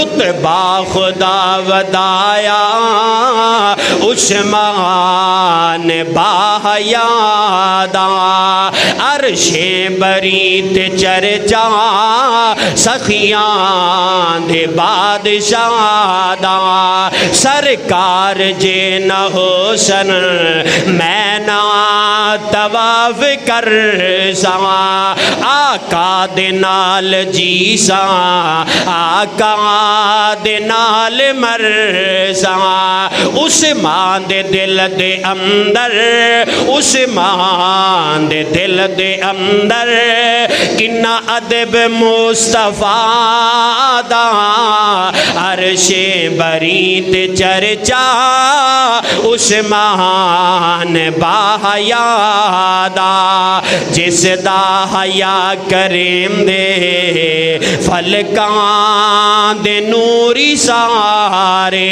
رتبہ خدا ودایا عثمان باحیادا عرش بریت چرچا سخیاں دے بادشاہ دا سرکار جے نہ حسن میں نہ طواف کر ساں آقا دے نال جی ساں آقا دے نال مر ساں عثمان دے دل دے اندر عثمان دے دل دے اندر کنا ادب مصطفیٰ دا عرش بریت چرچا عثمان باحیادا جس دا حیا کریم دے فلکاں دے نوری سارے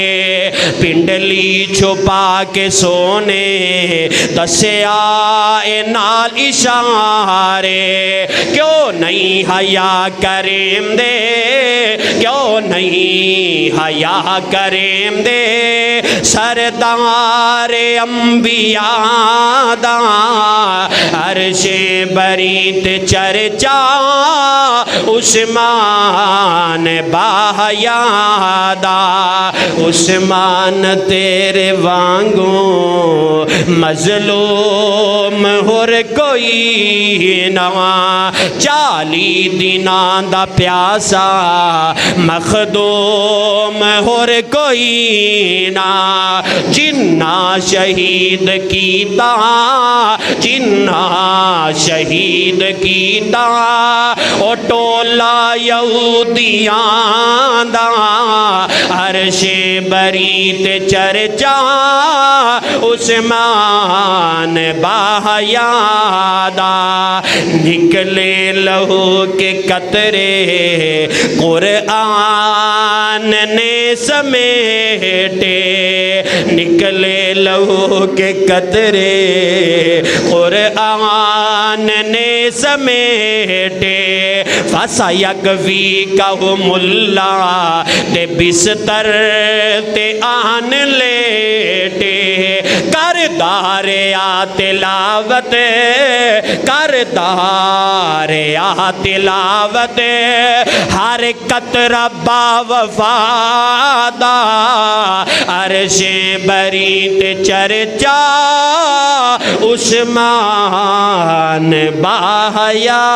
پنڈلی چھپا کے سونے دسیا اے نال اشارے کیوں نہیں حیا کریم دے کیوں نہیں حیا کریم دے سردار انبیاء دا عرش بریت چرچا عثمان باحیادا عثمان تیرے وانگوں مظلوم ہور کوئی نہ 40 دناں دا پیاسا مخدوم ہور کوئی نہ جنہ شہید کیتا جنہ شہید کیتا او ٹولا یہودیاں دا عرش بریت چرچا عثمان باحیادا نکلے لہو کے قطرے قرآن نے سمیٹے نکلے لہو کے قطرے قرآن نے سمیٹے فَسَيَكْفِيكَهُمُ اللَّهُ تے بستر تے آن لیٹے کردار تلاوت کردار تلاوت ہر قطرہ باوفادا عرش بریت چرچا عثمان باحیادا